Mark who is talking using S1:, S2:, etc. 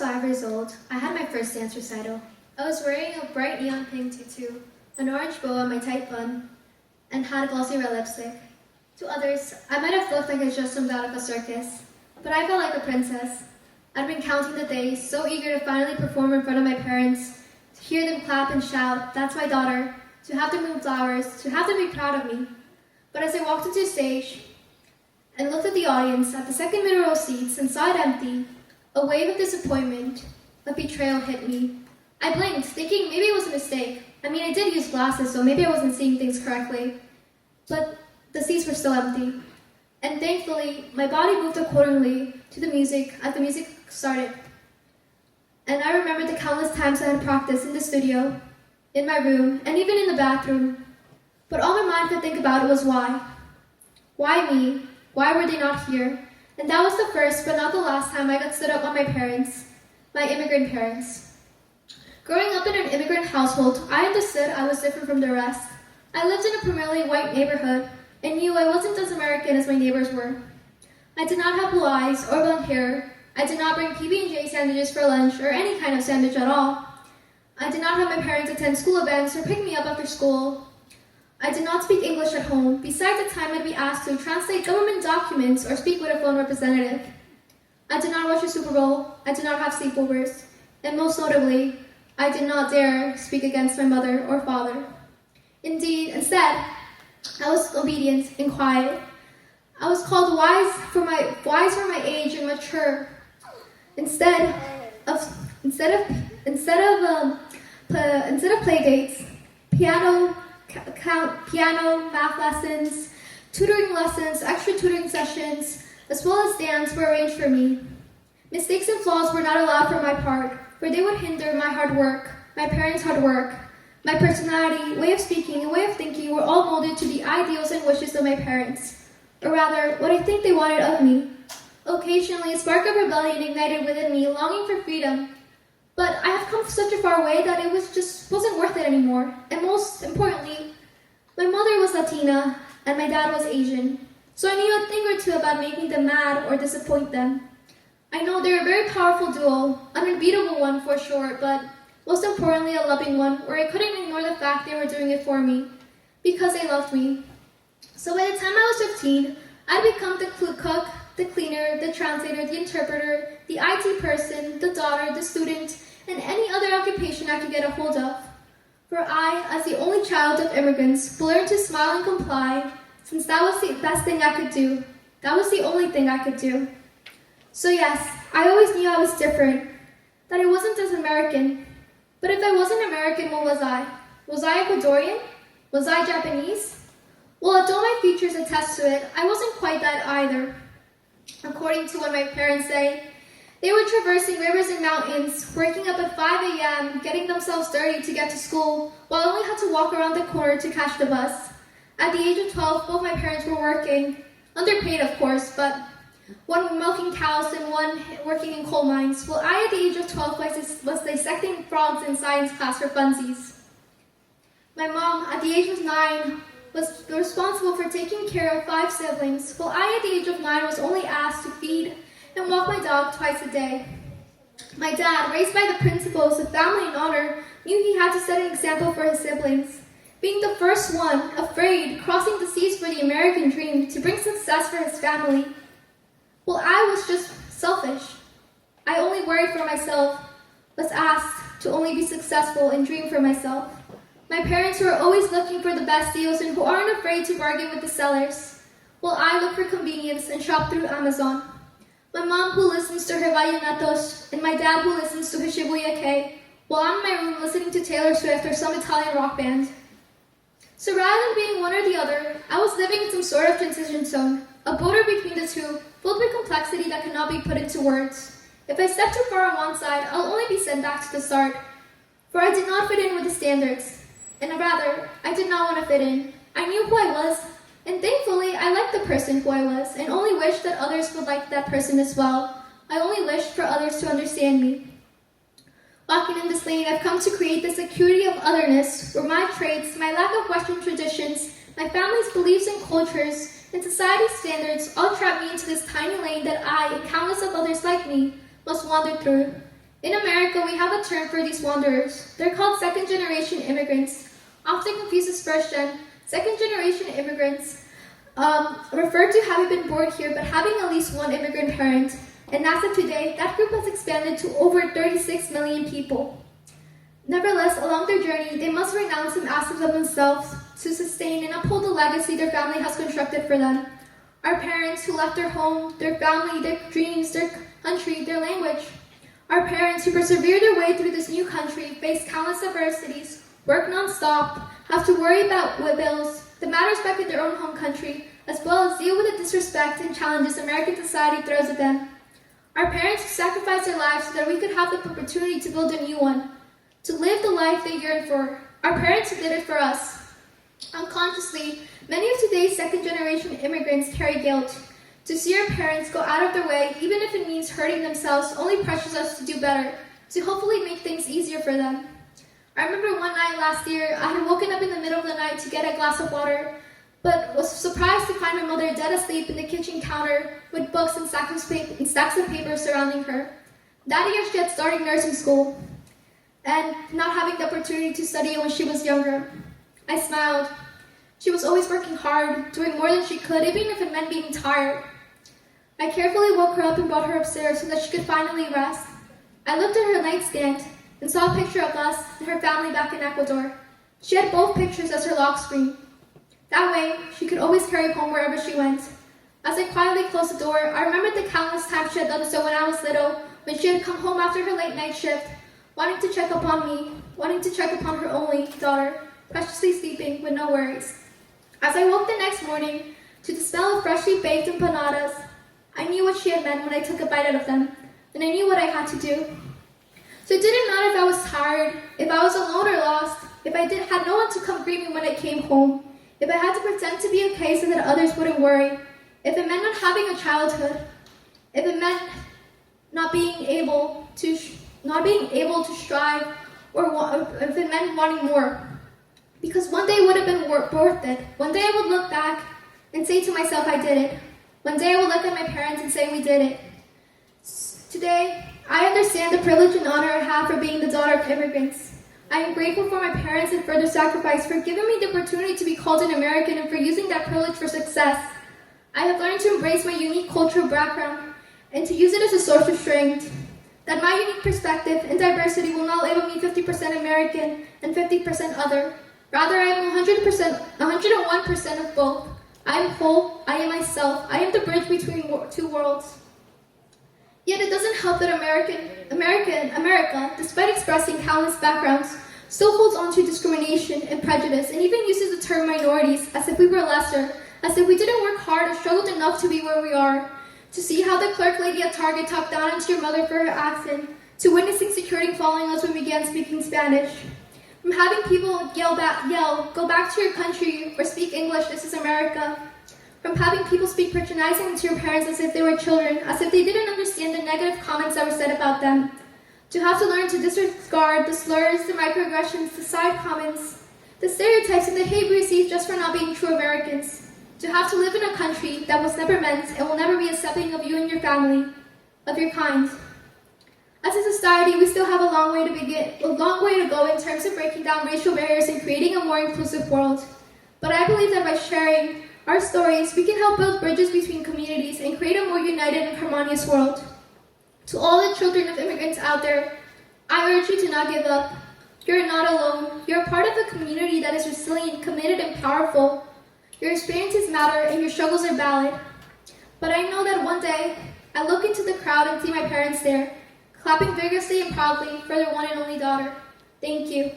S1: 5 years old, I had my first dance recital. I was wearing a bright neon pink tutu, an orange bow on my tight bun, and had glossy red lipstick. To others, I might have looked like I just jumped out of a circus, but I felt like a princess. I'd been counting the days, so eager to finally perform in front of my parents, to hear them clap and shout, "That's my daughter," to have them move flowers, to have them be proud of me. But as I walked into the stage and looked at the audience at the second middle row seats and saw it empty, a wave of disappointment, of betrayal hit me. I blinked, thinking maybe it was a mistake. I mean, I did use glasses, so maybe I wasn't seeing things correctly. But the seats were still empty. And thankfully, my body moved accordingly to the music as the music started. And I remembered the countless times I had practiced in the studio, in my room, and even in the bathroom. But all my mind could think about was why. Why me? Why were they not here? And that was the first, but not the last time I got stood up on my parents, my immigrant parents. Growing up in an immigrant household, I understood I was different from the rest. I lived in a primarily white neighborhood and knew I wasn't as American as my neighbors were. I did not have blue eyes or blonde hair. I did not bring PB&J sandwiches for lunch or any kind of sandwich at all. I did not have my parents attend school events or pick me up after school. I did not speak English at home, besides the time I'd be asked to translate government documents or speak with a phone representative. I did not watch the Super Bowl. I did not have sleepovers. And most notably, I did not dare speak against my mother or father. Indeed, instead, I was obedient and quiet. I was called wise for my age and mature. Instead of play dates, piano, math lessons, tutoring lessons, extra tutoring sessions, as well as dance were arranged for me. Mistakes and flaws were not allowed for my part, for they would hinder my hard work, my parents' hard work. My personality, way of speaking, and way of thinking were all molded to the ideals and wishes of my parents, or rather, what I think they wanted of me. Occasionally, a spark of rebellion ignited within me, longing for freedom. But I have come such a far way that it wasn't worth it anymore. And most importantly, my mother was Latina, and my dad was Asian. So I knew a thing or two about making them mad or disappoint them. I know they're a very powerful duo, an unbeatable one for sure, but most importantly, a loving one, where I couldn't ignore the fact they were doing it for me, because they loved me. So by the time I was 15, I'd become the cook, the cleaner, the translator, the interpreter, the IT person, the daughter, the student, and any other occupation I could get a hold of. For I, as the only child of immigrants, learned to smile and comply, since that was the best thing I could do. That was the only thing I could do. So yes, I always knew I was different, that I wasn't as American. But if I wasn't American, what was I? Was I Ecuadorian? Was I Japanese? Well, although my features attest to it, I wasn't quite that either. According to what my parents say, they were traversing rivers and mountains, waking up at 5 a.m., getting themselves dirty to get to school, while I only had to walk around the corner to catch the bus. At the age of 12, both my parents were working. Underpaid, of course, but one milking cows and one working in coal mines, while I, at the age of 12, was dissecting frogs in science class for funsies. My mom, at the age of 9, was responsible for taking care of 5 siblings, while I, at the age of 9, was only asked to feed and walk my dog twice a day. My dad, raised by the principles of family and honor, knew he had to set an example for his siblings, being the first one, afraid, crossing the seas for the American dream to bring success for his family. Well, I was just selfish. I only worried for myself, was asked to only be successful and dream for myself. My parents who are always looking for the best deals and who aren't afraid to bargain with the sellers, while I look for convenience and shop through Amazon. My mom who listens to her vallenatos, and my dad who listens to her Shibuya K, while I'm in my room listening to Taylor Swift or some Italian rock band. So rather than being one or the other, I was living in some sort of transition zone, a border between the two, filled with complexity that cannot be put into words. If I step too far on one side, I'll only be sent back to the start. For I did not fit in with the standards. And rather, I did not want to fit in. I knew who I was, and thankfully, I liked the person who I was, and only wished that others would like that person as well. I only wished for others to understand me. Walking in this lane, I've come to create the security of otherness, where my traits, my lack of Western traditions, my family's beliefs and cultures, and society's standards all trap me into this tiny lane that I, and countless of others like me, must wander through. In America, we have a term for these wanderers. They're called second-generation immigrants, often confused as first-gen. Second-generation immigrants refer to having been born here but having at least one immigrant parent. And as of today, that group has expanded to over 36 million people. Nevertheless, along their journey, they must renounce some aspects of themselves to sustain and uphold the legacy their family has constructed for them. Our parents who left their home, their family, their dreams, their country, their language. Our parents who persevered their way through this new country, face countless adversities, work non-stop, have to worry about bills, the matters back in their own home country, as well as deal with the disrespect and challenges American society throws at them. Our parents who sacrificed their lives so that we could have the opportunity to build a new one, to live the life they yearn for. Our parents who did it for us. Unconsciously, many of today's second-generation immigrants carry guilt. To see our parents go out of their way, even if it means hurting themselves, only pressures us to do better, to hopefully make things easier for them. I remember one night last year, I had woken up in the middle of the night to get a glass of water, but was surprised to find my mother dead asleep in the kitchen counter with books and stacks of paper surrounding her. That year she had started nursing school and not having the opportunity to study when she was younger. I smiled. She was always working hard, doing more than she could, even if it meant being tired. I carefully woke her up and brought her upstairs so that she could finally rest. I looked at her nightstand and saw a picture of us and her family back in Ecuador. She had both pictures as her lock screen. That way, she could always carry home wherever she went. As I quietly closed the door, I remembered the countless times she had done so when I was little, when she had come home after her late night shift, wanting to check upon me, wanting to check upon her only daughter, preciously sleeping with no worries. As I woke the next morning to the smell of freshly baked empanadas, I knew what she had meant when I took a bite out of them, and I knew what I had to do. So it didn't matter if I was tired, if I was alone or lost, if I had no one to come greet me when I came home, if I had to pretend to be okay so that others wouldn't worry, if it meant not having a childhood, if it meant not being able to strive, or if it meant wanting more. Because one day would have been worth it. One day I would look back and say to myself, I did it. One day I would look at my parents and say, we did it. Today, I understand the privilege and honor I have for being the daughter of immigrants. I am grateful for my parents and for their sacrifice, for giving me the opportunity to be called an American and for using that privilege for success. I have learned to embrace my unique cultural background and to use it as a source of strength. That my unique perspective and diversity will not label me 50% American and 50% other. Rather, I am 101% of both. I am whole, I am myself, I am the bridge between two worlds. Yet it doesn't help that America, despite expressing countless backgrounds, still holds on to discrimination and prejudice and even uses the term minorities as if we were lesser, as if we didn't work hard or struggled enough to be where we are. To see how the clerk lady at Target talked down into your mother for her accent, to witnessing security following us when we began speaking Spanish. From having people yell, go back to your country, or speak English, this is America. From having people speak patronizingly to your parents as if they were children, as if they didn't understand the negative comments that were said about them. To have to learn to disregard the slurs, the microaggressions, the side comments, the stereotypes and the hate we receive just for not being true Americans. To have to live in a country that was never meant and will never be accepting of you and your family, of your kind. As a society, we still have a long way to go in terms of breaking down racial barriers and creating a more inclusive world. But I believe that by sharing our stories, we can help build bridges between communities and create a more united and harmonious world. To all the children of immigrants out there, I urge you to not give up. You're not alone. You're a part of a community that is resilient, committed, and powerful. Your experiences matter and your struggles are valid. But I know that one day, I look into the crowd and see my parents there, clapping vigorously and proudly for their one and only daughter. Thank you.